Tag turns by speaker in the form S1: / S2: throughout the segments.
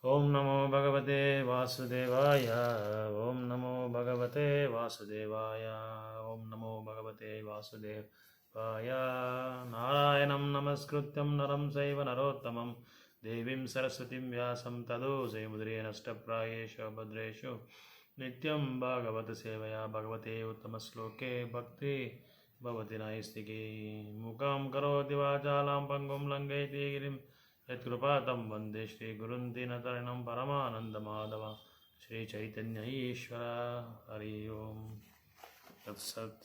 S1: ॐ नमो भगवते वासुदेवाय। ॐ नमो भगवते वासुदेवाय। ॐ नमो भगवते वासुदेवाय। नारायणं नमस्कृत्यं नरं चैव नरोत्तमं देवीं सरस्वतीं व्यासं ततो जयमुद्रेण नष्टप्रायेषु भद्रेषु नित्यं भागवत सेवया भगवते उत्तमश्लोके भक्ति भवति नैस्तिकी। मुखं करोति वाचालं पङ्गुं लङ्घयति गिरिं यत्कृपातं वन्दे श्रीगुरुं दीनतरणं परमानन्दमाधव। श्रीचैतन्य ईश्वर हरि ओम् तत्सत्।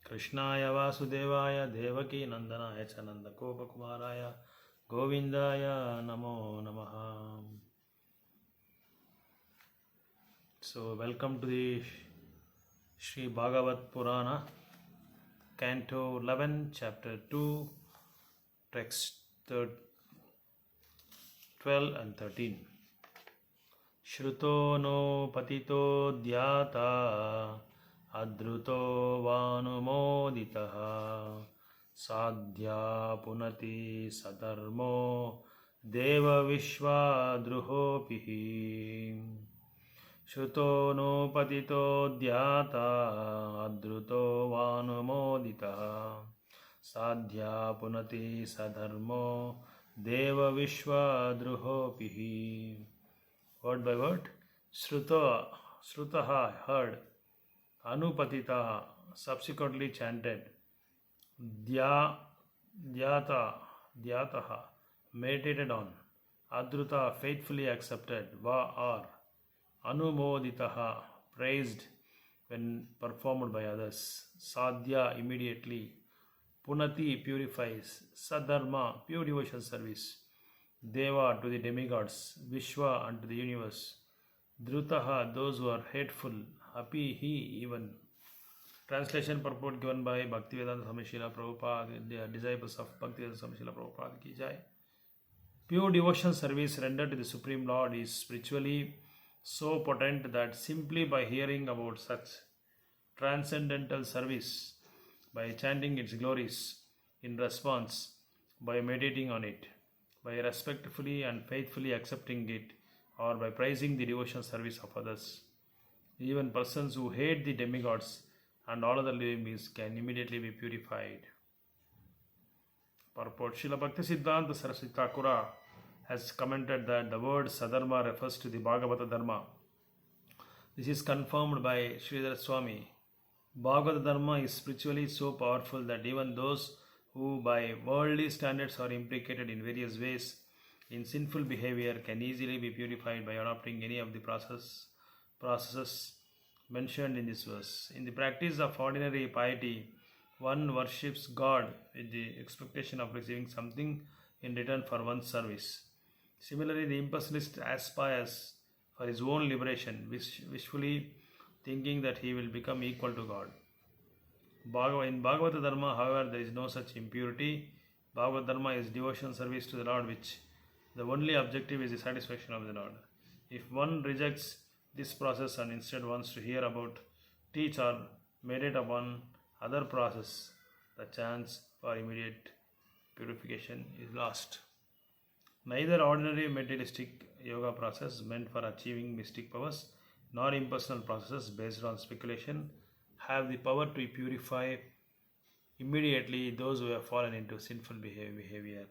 S1: कृष्णाय वासुदेवाय देवकी नन्दनाय च नन्दगोपकुमाराय गोविन्दाय नमो नमः. So welcome to the Sri Bhagavat Purana, Canto 11, Chapter 2, Text 12 and 13. Shruto no patito dhyata adruto vanumoditaha sadhya punati sadharmo deva vishwa druhopihi. Shruto no patito dhyata adruto vanumoditaha sadhya punati sadharmo deva vishwa druhopihi. Word by word. Shrutaha heard, anupatitaha subsequently chanted, dhyataha meditated on, adruta faithfully accepted, va or anumoditaha praised when performed by others, sadhya immediately, punati purifies, sadharma pure devotion service, deva to the demigods, vishwa unto the universe, drutaha those who are hateful, happy he even. Translation purport given by Bhaktivedanta Swami Srila Prabhupada, the disciples of Bhaktivedanta Swami Srila Prabhupada ki jai. Pure devotion service rendered to the Supreme Lord is spiritually so potent that simply by hearing about such transcendental service, by chanting its glories in response, by meditating on it, by respectfully and faithfully accepting it, or by praising the devotion service of others, even persons who hate the demigods and all other living beings can immediately be purified. Purport. Srila Bhaktisiddhanta Saraswati Thakura has commented that the word Sadharma refers to the Bhagavata Dharma. This is confirmed by Sridhar Swami. Bhagavata Dharma is spiritually so powerful that even those who by worldly standards are implicated in various ways in sinful behavior can easily be purified by adopting any of the processes mentioned in this verse. In the practice of ordinary piety, one worships God with the expectation of receiving something in return for one's service. Similarly, the impersonalist aspires for his own liberation, wishfully thinking that he will become equal to God. In Bhagavata Dharma, however, there is no such impurity. Bhagavata Dharma is devotion service to the Lord, which the only objective is the satisfaction of the Lord. If one rejects this process and instead wants to hear about, teach or meditate upon other process, the chance for immediate purification is lost. Neither ordinary materialistic yoga process meant for achieving mystic powers nor impersonal processes based on speculation have the power to purify immediately those who have fallen into sinful behavior.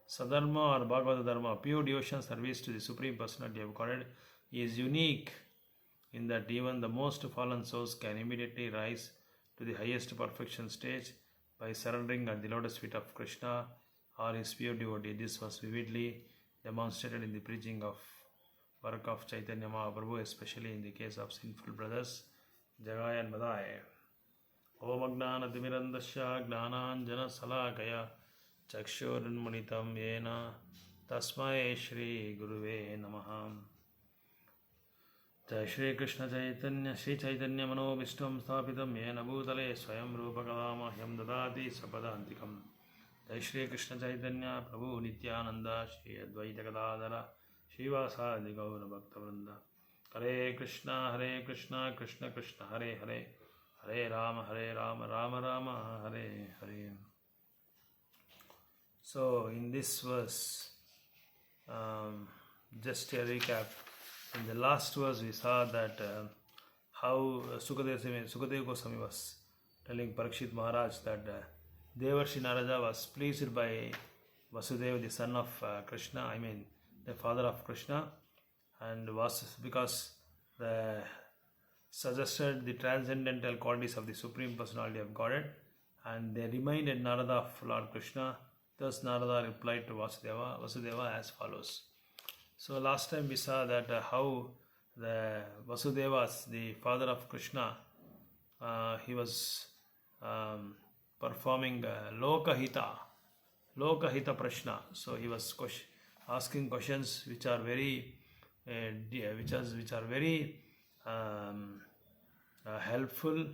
S1: Sadharma or Bhagavata Dharma, pure devotion service to the Supreme Personality of Godhead, is unique in that even the most fallen souls can immediately rise to the highest perfection stage by surrendering at the lotus feet of Krishna or his pure devotee. This was vividly demonstrated in the preaching of work of Chaitanya Mahaprabhu, especially in the case of sinful brothers Jagai and Madai. Om Agnanatimirandasya Gnananjana Salakaya Chakshurinmunitam Yena Tasmai Shri Guruve Namaha. Jai Shri Krishna Chaitanya Shri Chaitanya Mano Vishtam Sthapitam Yena Bhutale Swayam Rupa Kadamahyam Dadati Sapadantikam. Jai Shri Krishna Chaitanya Prabhu Nityananda Shri Advaita Gadadara Shivasadi Gaura Bhakta Vrinda. Hare Krishna, Krishna Krishna, Hare Hare, Hare Rama, Rama Rama, Hare Hare. So, in this verse, just a recap. In the last verse, we saw that how Sukadeva Goswami was telling Parikshit Maharaj that Devarshi Narada was pleased by Vasudeva, the son of Krishna, the father of Krishna, and was because the suggested the transcendental qualities of the Supreme Personality of Godhead, and they reminded Narada of Lord Krishna. Thus Narada replied to Vasudeva as follows. So last time we saw that how the Vasudeva, the father of Krishna, he was performing Lokahita Prashna. So he was asking questions which are very helpful,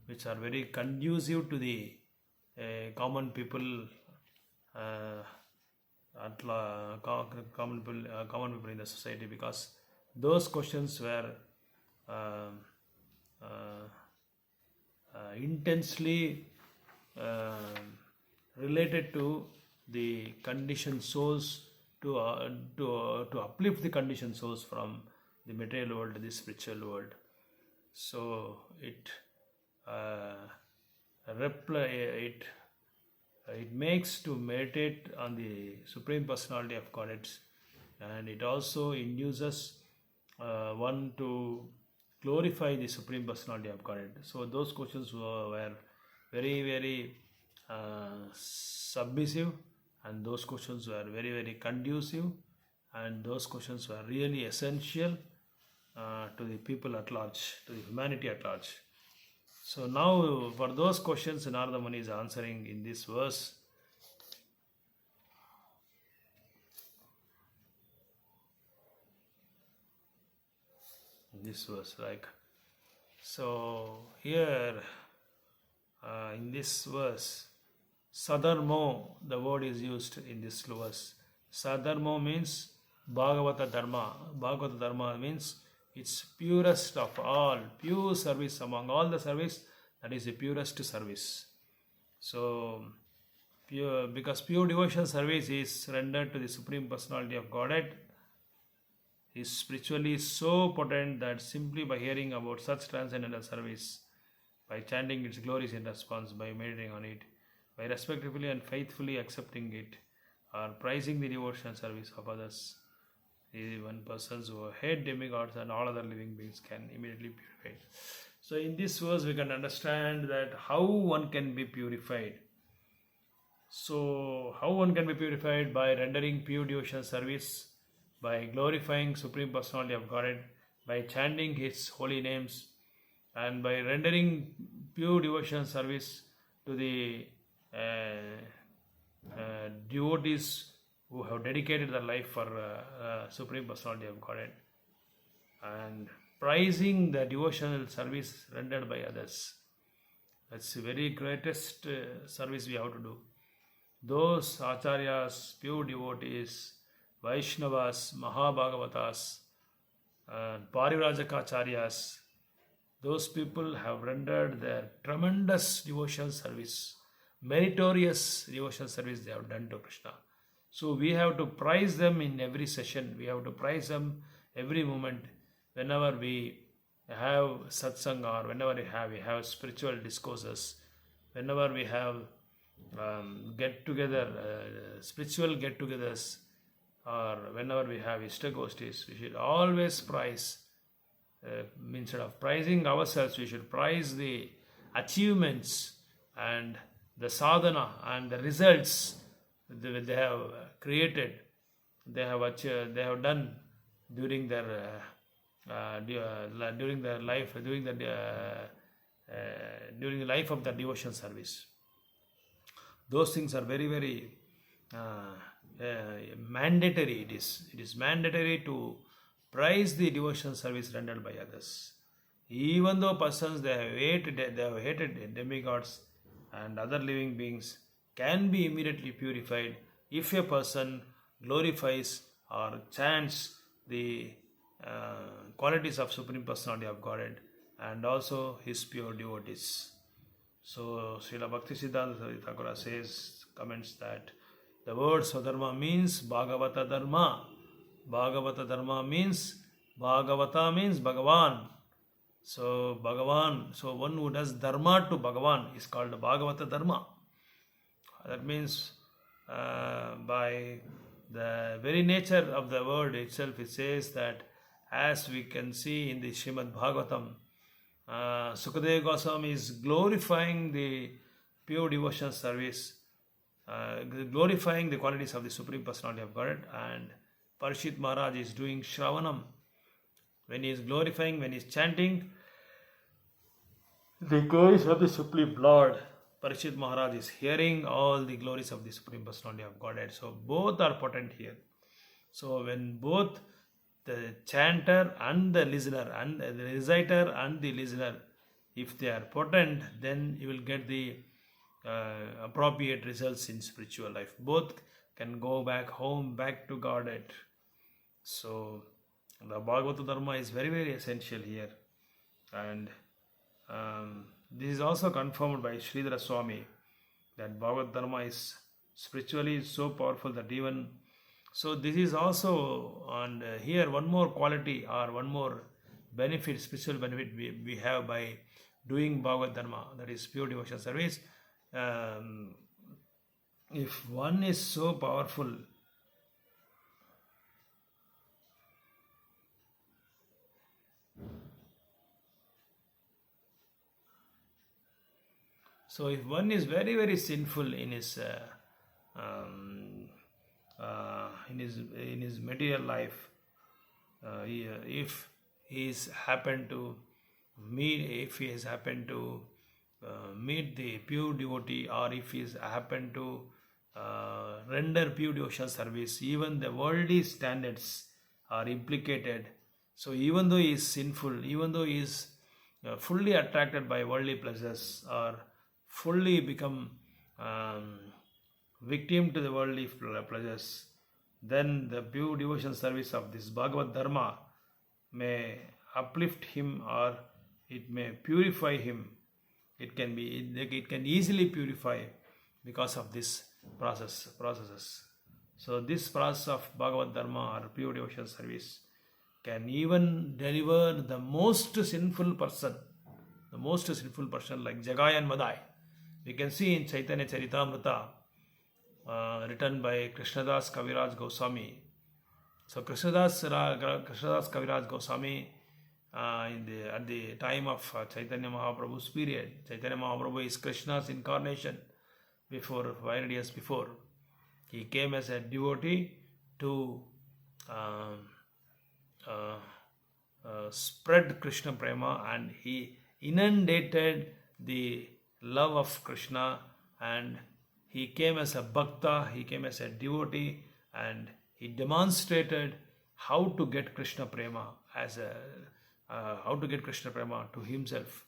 S1: which are very conducive to the common people, common people in the society, because those questions were intensely related to the conditioned souls, to uplift the conditioned souls from the material world to the spiritual world. So it makes to meditate on the Supreme Personality of Godhead, and it also induces one to glorify the Supreme Personality of Godhead. So those questions were very, very submissive, and those questions were very, very conducive, and those questions were really essential to the people at large, to the humanity at large. So now for those questions Narada Muni is answering in this verse. So here in this verse, Sadharmo, the word is used in this verse. Sadharmo means Bhagavata Dharma. Bhagavata Dharma means it's purest of all, pure service among all the service, that is the purest service. So, because pure devotion service is rendered to the Supreme Personality of Godhead, is spiritually so potent that simply by hearing about such transcendental service, by chanting its glories in response, by meditating on it, by respectfully and faithfully accepting it, or prizing the devotional service of others, even persons who hate demigods and all other living beings can immediately purify. So in this verse we can understand that how one can be purified. So how one can be purified? By rendering pure devotional service, by glorifying Supreme Personality of Godhead, by chanting His holy names, and by rendering pure devotional service to the devotees who have dedicated their life for Supreme Personality of Godhead, and prizing the devotional service rendered by others. That's the very greatest service we have to do. Those acharyas, pure devotees, Vaishnavas, Mahabhagavatas, Parivrajakacharyas, those people have rendered their tremendous devotional service, meritorious devotional service they have done to Krishna. So we have to prize them in every session. We have to prize them every moment. Whenever we have satsang, or whenever we have spiritual discourses, whenever we have spiritual get-togethers, or whenever we have Ishtagostis, we should always prize. Instead of prizing ourselves, we should prize the achievements and the sadhana and the results they have created, they have done during their life, during the life of the devotion service. Those things are very, very mandatory. It is mandatory to prize the devotional service rendered by others. Even though persons they have hated demigods and other living beings, can be immediately purified if a person glorifies or chants the qualities of Supreme Personality of Godhead and also His pure devotees. So Srila Bhaktisiddhanta Saraswati Thakura says, comments that the word Swadharma means Bhagavata Dharma. Bhagavata Dharma means Bhagavata means Bhagavan. So Bhagavan, so one who does Dharma to Bhagavan is called Bhagavata Dharma. That means by the very nature of the word itself, it says that as we can see in the Srimad Bhagavatam, Sukadeva Goswami is glorifying the pure devotion service, glorifying the qualities of the Supreme Personality of Godhead, and Parishit Maharaj is doing Shravanam. When he is glorifying, when he is chanting the glories of the Supreme Lord, Parishit Maharaj is hearing all the glories of the Supreme Personality of Godhead. So both are potent here. So when both the chanter and the listener, and the reciter and the listener, if they are potent, then you will get the appropriate results in spiritual life. Both can go back home, back to Godhead. So the Bhagavata Dharma is very, very essential here. And this is also confirmed by Sridhara Swami, that Bhagavad Dharma is spiritually so powerful that even so, this is also, and here one more quality or one more benefit, spiritual benefit we have by doing Bhagavad Dharma, that is pure devotion service. If one is so powerful, so if one is very, very sinful in his material life, if he has happened to meet the pure devotee, or if he has happened to render pure devotion service, even the worldly standards are implicated. So even though he is sinful, even though he is fully attracted by worldly pleasures, or fully become victim to the worldly pleasures, then the pure devotion service of this Bhagavad Dharma may uplift him, or it may purify him. It can easily purify because of this processes. So this process of Bhagavad Dharma or pure devotion service can even deliver the most sinful person like Jagai and Madai. We can see in Chaitanya Charitamrita, written by Krishnadas Kaviraj Goswami. So Krishnadas Kaviraj Goswami, at the time of Chaitanya Mahaprabhu's period, Chaitanya Mahaprabhu is Krishna's incarnation. 500 years before, he came as a devotee to spread Krishna Prema, and he inundated the love of Krishna, and he came as a bhakta, he came as a devotee, and he demonstrated how to get Krishna Prema to himself.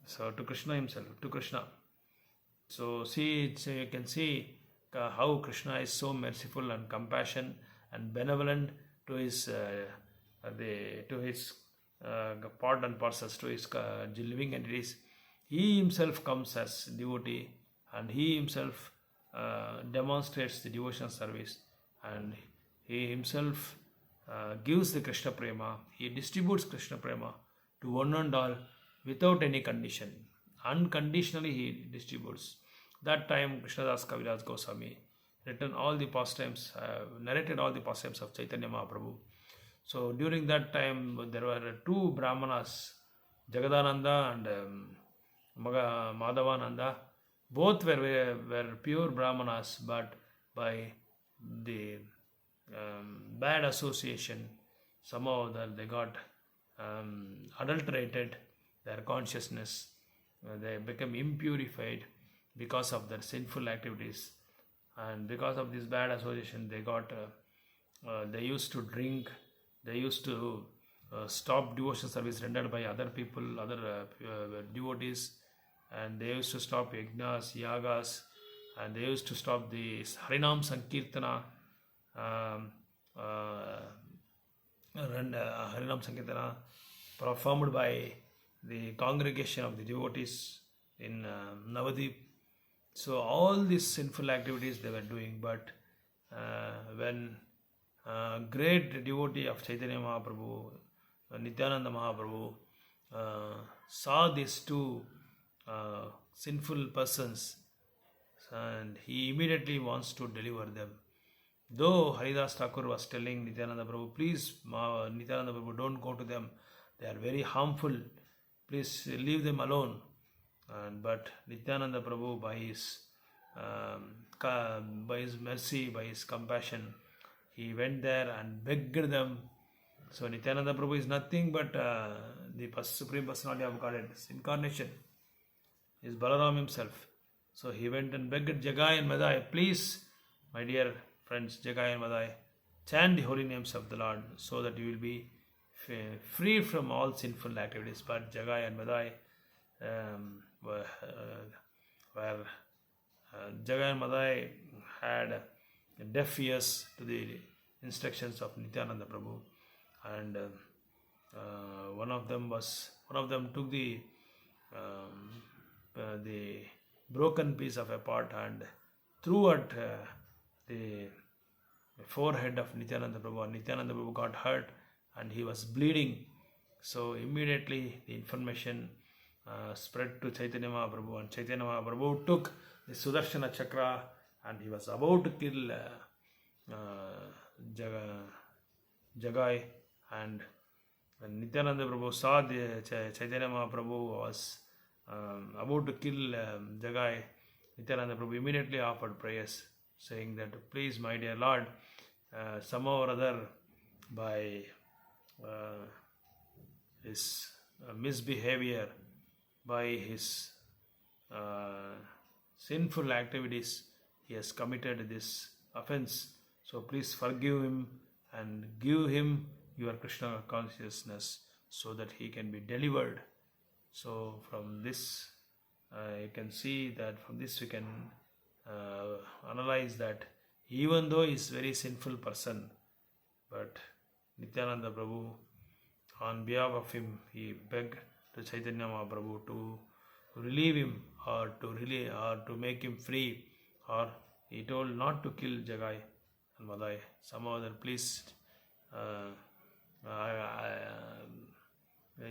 S1: So to Krishna himself, to Krishna. So you can see how Krishna is so merciful and compassionate and benevolent to his part and parcels, to his living entities. He himself comes as devotee, and he himself demonstrates the devotional service, and he himself gives the Krishna Prema. He distributes Krishna Prema to one and all without any condition. Unconditionally he distributes. That time Krishnadas Kaviraj Goswami narrated all the pastimes of Chaitanya Mahaprabhu. So during that time there were two Brahmanas, Jagadananda and Madhavananda. Both were pure Brahmanas, but by the bad association, somehow that they got adulterated their consciousness. They become impurified because of their sinful activities, and because of this bad association they used to drink, they used to stop devotion service rendered by other people, other devotees, and they used to stop yajnas, yagas, and they used to stop the Harinam Sankirtana, and Harinam Sankirtana performed by the congregation of the devotees in Navadip. So all these sinful activities they were doing, but when great devotee of Chaitanya Mahaprabhu, Nityananda Mahaprabhu, saw these two sinful persons, and he immediately wants to deliver them. Though Haridas Thakur was telling Nityananda Prabhu, please, Nityananda Prabhu, don't go to them. They are very harmful. Please leave them alone. But Nityananda Prabhu, by his mercy, by his compassion, he went there and begged them. So Nityananda Prabhu is nothing but the Supreme Personality of Godhead, his incarnation, is Balaram himself. So he went and begged Jagai and Madai, please, my dear friends, Jagai and Madai, chant the holy names of the Lord so that you will be free from all sinful activities. But Jagai and Madai Jagai and Madai had deaf ears to the instructions of Nityananda Prabhu, and one of them took the broken piece of a pot and threw at the forehead of Nityananda Prabhu, and Nityananda Prabhu got hurt and he was bleeding. So immediately the information spread to Chaitanya Mahaprabhu, and Chaitanya Mahaprabhu took the Sudarshana Chakra and he was about to kill Jagai, and when Nityananda Prabhu saw the Chaitanya Mahaprabhu was about to kill Jagai, Nityananda Prabhu immediately offered prayers, saying that, please, my dear Lord, somehow or other, by his misbehavior, by his sinful activities, he has committed this offense. So please forgive him and give him your Krishna consciousness so that he can be delivered. So from this, you can see that from this we can analyze that even though he is a very sinful person, but Nityananda Prabhu, on behalf of him, he begged to Chaitanya Mahaprabhu to relieve him or to make him free, or he told not to kill Jagai and Madai. Somehow that please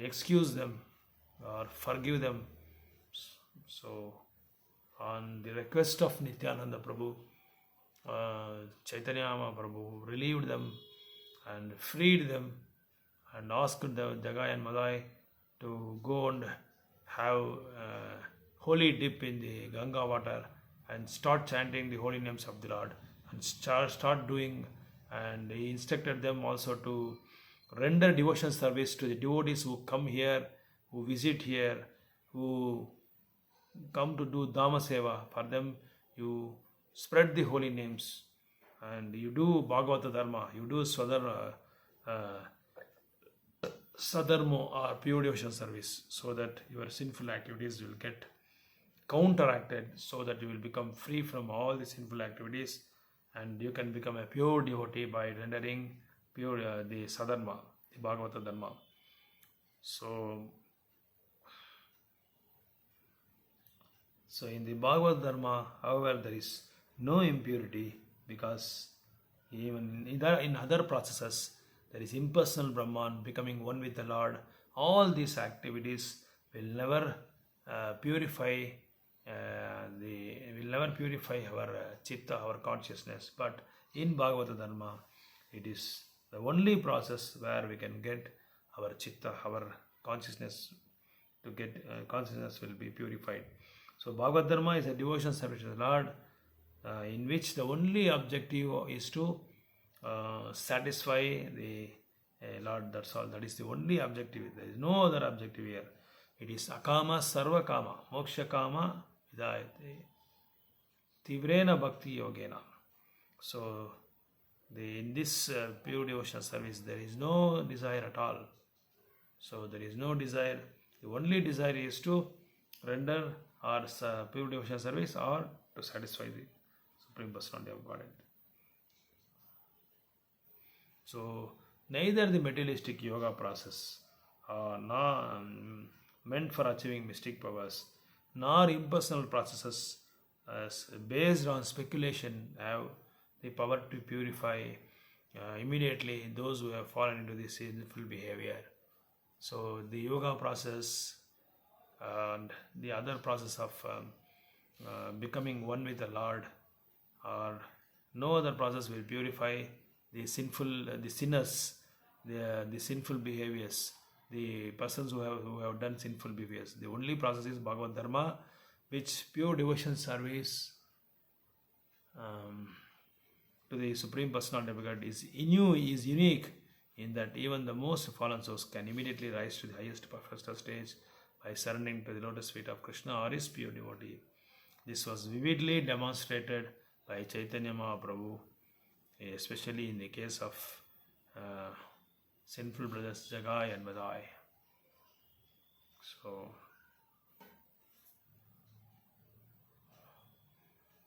S1: excuse them or forgive them. So on the request of Nityananda Prabhu, Chaitanya Mahaprabhu relieved them and freed them and asked the Jagai and Madai to go and have holy dip in the Ganga water and start chanting the holy names of the Lord and start doing, and he instructed them also to render devotion service to the devotees who come here, who visit here, who come to do Dhamma Seva. For them, you spread the holy names and you do Bhagavata Dharma, you do Sadharmo or pure devotion service, so that your sinful activities will get counteracted, so that you will become free from all the sinful activities and you can become a pure devotee by rendering pure the Sadharma, the Bhagavata Dharma. So in the Bhagavad Dharma, however, there is no impurity, because even in other processes, there is impersonal Brahman becoming one with the Lord. All these activities will never purify our chitta, our consciousness. But in Bhagavata Dharma, it is the only process where we can get our chitta, our consciousness consciousness will be purified. So Bhagavad Dharma is a devotion service to the Lord, in which the only objective is to satisfy the Lord. That's all. That is the only objective. There is no other objective here. It is akama sarva kama, moksha kama vidayate tivrena bhakti yogena. So in this pure devotion service, there is no desire at all. So there is no desire. The only desire is to render our pure devotion service or to satisfy the Supreme Personality of Godhead. So Neither the materialistic yoga process, nor meant for achieving mystic powers, nor impersonal processes based on speculation have the power to purify immediately those who have fallen into this sinful behavior. So the yoga process and the other process of becoming one with the Lord, or no other process will purify the sinful, the sinners, the sinful behaviors, the persons who have done sinful behaviors. The only process is Bhagavad Dharma, which pure devotion service to the Supreme Personality of God is unique in that even the most fallen souls can immediately rise to the highest perfect stage by surrendering to the lotus feet of Krishna or his pure devotee. This was vividly demonstrated by Chaitanya Mahaprabhu, especially in the case of sinful brothers Jagai and Madai. So,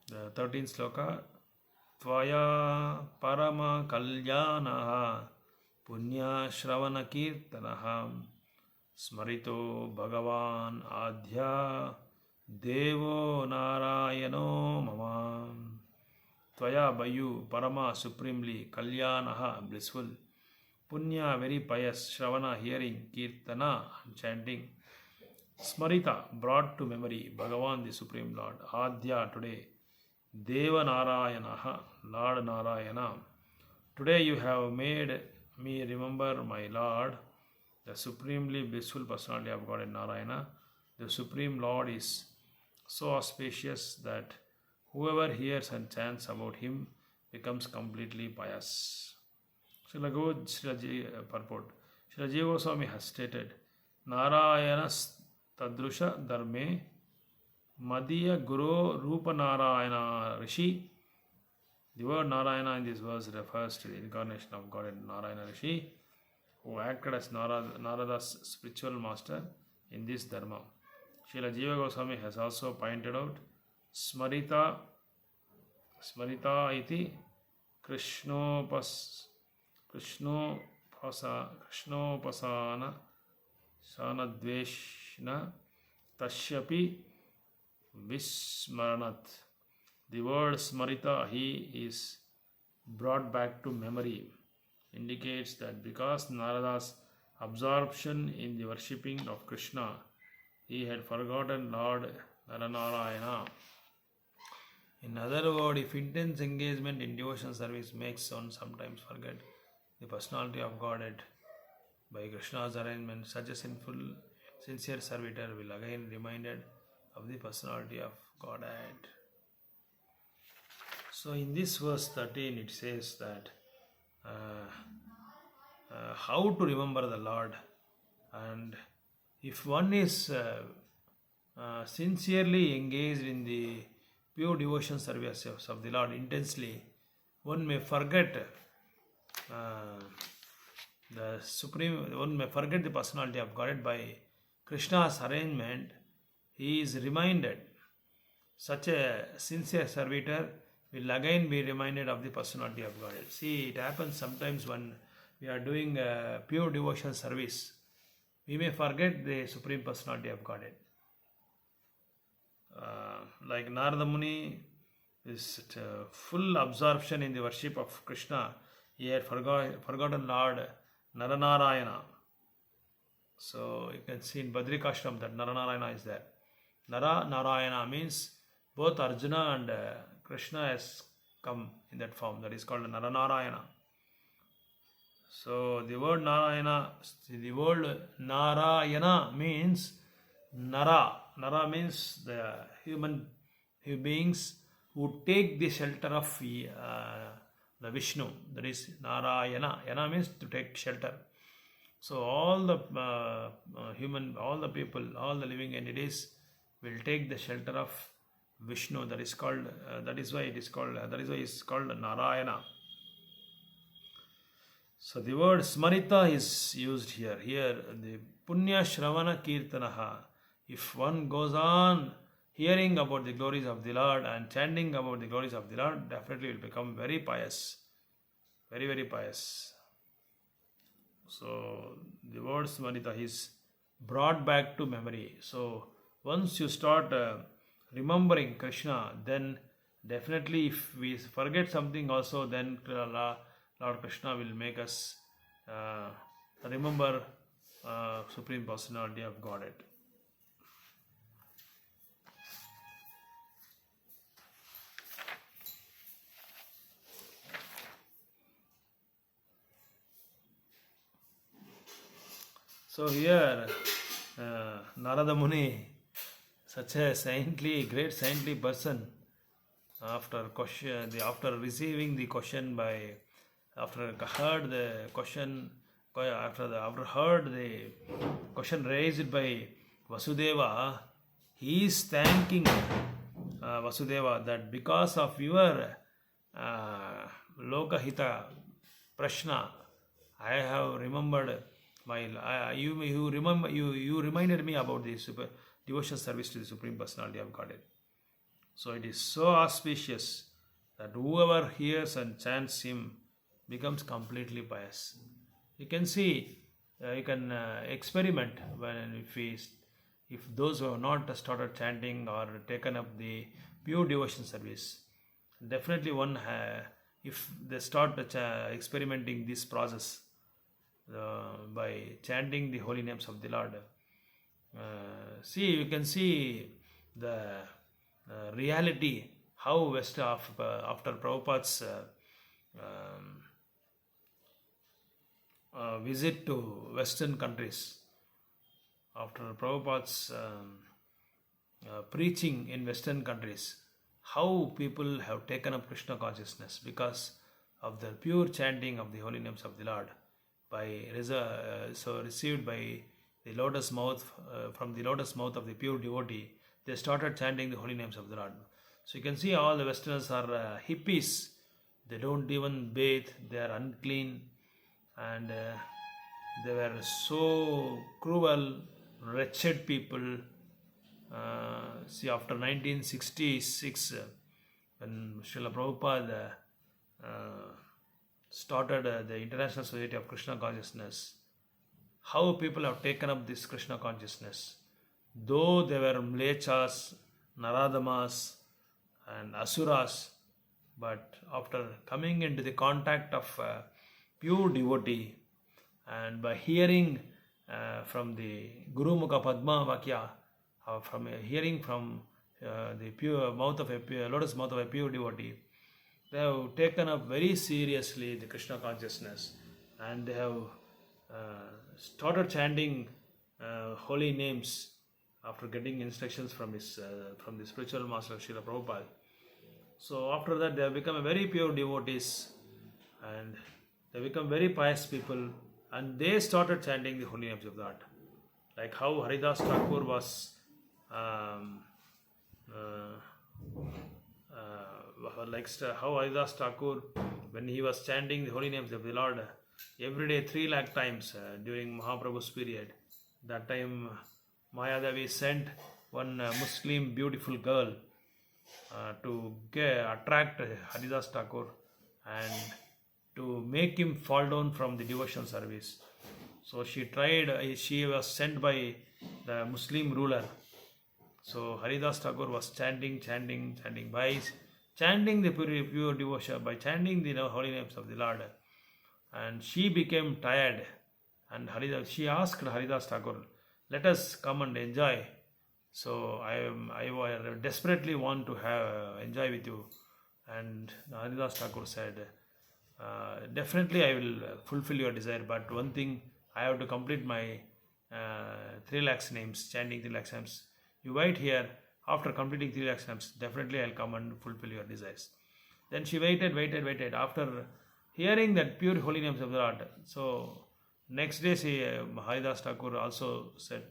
S1: the 13th sloka, Tvaya Parama Kalyanaha Punya Shravana Kirtanaha Smarito Bhagavan Adhya Devo Narayano Mama. Tvaya, by you, Parama, supremely, Kalyanaha, blissful, Punya, very pious, Shravana, hearing, Kirtana, chanting, Smarita, brought to memory, Bhagavan, the Supreme Lord, Adhya, today, Deva Narayanaha, Lord Narayana. Today you have made me remember my Lord, the supremely blissful personality of God in Narayana. The Supreme Lord is so auspicious that whoever hears and chants about him becomes completely pious. Purport. Srila Jiva Goswami has stated, Narayanas Tadrusha Dharme Madhya Guru Rupa Narayana Rishi. The word Narayana in this verse refers to the incarnation of God in Narayana Rishi, who acted as Narada's spiritual master in this dharma. Srila Jiva Goswami has also pointed out Smarita iti Krishnopasana Sanadveshna Tashyapi Vismaranat. The word Smarita, he is brought back to memory, indicates that because Narada's absorption in the worshipping of Krishna, he had forgotten Lord Naranarayana. In other words, if intense engagement in devotional service makes one sometimes forget the personality of Godhead by Krishna's arrangement, such a sincere servitor will again be reminded of the personality of Godhead. So in this verse 13 it says that how to remember the Lord, and if one is sincerely engaged in the pure devotion service of the Lord intensely, one may forget one may forget the personality of Godhead by Krishna's arrangement. He is reminded. Such a sincere servitor will again be reminded of the personality of Godhead. See, it happens sometimes when we are doing pure devotion service, we may forget the Supreme Personality of Godhead. Like Narada Muni, is full absorption in the worship of Krishna, he had forgotten Lord Naranarayana. So you can see in Badrikashram that Naranarayana is there. Naranarayana means both Arjuna and Krishna has come in that form. That is called Naranarayana. So the word Narayana means Nara. Nara means the human beings who take the shelter of the Vishnu. That is Narayana. Yana means to take shelter. So all the all the people, all the living entities will take the shelter of Vishnu. That is called. That is why it's called Narayana. So the word Smarita is used here. Here the Punya Shravana Kirtanaha. If one goes on hearing about the glories of the Lord and chanting about the glories of the Lord, definitely will become very pious. Very, very pious. So the words Vanita is brought back to memory. So once you start remembering Krishna, then definitely if we forget something also, then Lord Krishna will make us uh, remember Supreme Personality of Godhead. So here, Narada Muni, such a great saintly person, after receiving the question after heard the question, after heard the question raised by Vasudeva, he is thanking Vasudeva that because of your Lokahita Prashna, I have remembered you reminded me about the devotion service to the Supreme Personality of Godhead. So it is so auspicious that whoever hears and chants him becomes completely pious. You can see, you can experiment if those who have not started chanting or taken up the pure devotion service, definitely if they start experimenting this process by chanting the holy names of the Lord, you can see the reality how after Prabhupada's visit to Western countries, after Prabhupada's preaching in Western countries, how people have taken up Krishna consciousness because of the pure chanting of the holy names of the Lord, received by the lotus mouth, from the lotus mouth of the pure devotee. They started chanting the holy names of the Lord. So you can see all the Westerners are hippies. They don't even bathe. They are unclean, and they were so cruel, wretched people. After 1966, when Srila Prabhupada started the International Society of Krishna Consciousness, how people have taken up this Krishna consciousness. Though they were Mlechas, Naradamas, and Asuras, but after coming into the contact of pure devotee, and by hearing from the Guru Mukha Padma Vakya, from hearing from the pure mouth of lotus mouth of a pure devotee, they have taken up very seriously the Krishna consciousness, and they have started chanting holy names after getting instructions from the spiritual master Srila Prabhupada. So after that, they have become a very pure devotees, and they become very pious people, and they started chanting the holy names of God. Like how Haridas Thakur was how Haridas Thakur, when he was chanting the holy names of the Lord every day 3 lakh times during Mahaprabhu's period. That time Mayadevi sent one Muslim beautiful girl to attract Haridas Thakur and to make him fall down from the devotion service. So she was sent by the Muslim ruler. So Haridas Thakur was chanting by chanting the pure devotion, by chanting the holy names of the Lord. And she became tired, and she asked Haridas Thakur, "Let us come and enjoy." So I desperately want to enjoy with you. And Haridas Thakur said, "Definitely I will fulfill your desire, but one thing, I have to complete my 3 lakhs names, chanting 3 lakhs names. You wait here. After completing 3 lakhs names, definitely I'll come and fulfill your desires." Then she waited. After hearing that pure holy names of the Lord, so next day Haridas Thakur also said,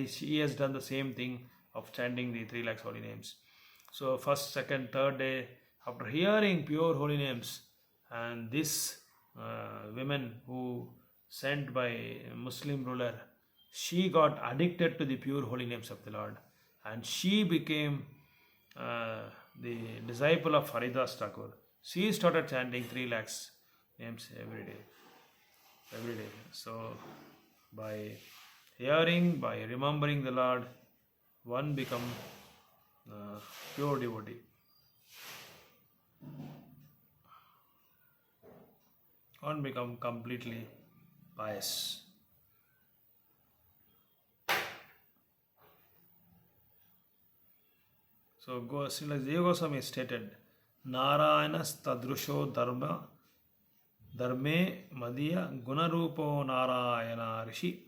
S1: he has done the same thing of chanting the 3 lakhs holy names. So first, second, third day, after hearing pure holy names, and this women who sent by Muslim ruler, she got addicted to the pure holy names of the Lord, and she became the disciple of Haridas Thakur. She started chanting 3 lakhs names every day. every day. So, by hearing, by remembering the Lord, one become pure devotee. One become completely pious. So Srila Jiva Goswami stated, Narayanas tadrusho dharma dharme madhya gunarupo Narayana rishi.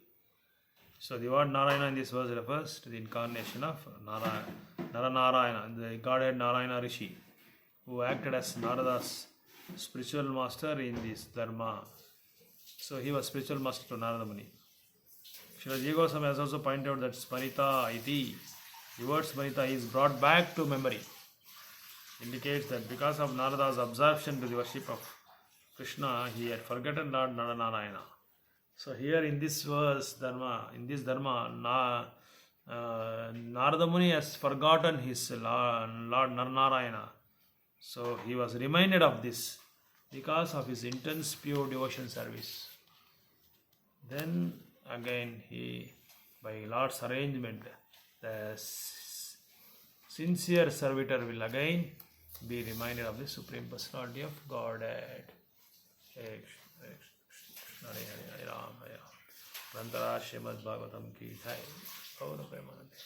S1: So the word Narayana in this verse refers to the incarnation of Narayana, the Godhead Narayana Rishi, who acted as Narada's spiritual master in this dharma. So he was spiritual master to Narada Muni. Srila Jiva Goswami has also pointed out that Smarita iti, the word Smarita is brought back to memory, indicates that because of Narada's absorption to the worship of Krishna, he had forgotten Lord Narayana. So here in this verse, Narada Muni has forgotten his Lord Narayana. So he was reminded of this because of his intense pure devotion service. Then again he, by Lord's arrangement, the sincere servitor will again be reminded of the Supreme Personality of Godhead. Hare Ram, Hare Ram. Grantara Srimad Bagavatam ki jai.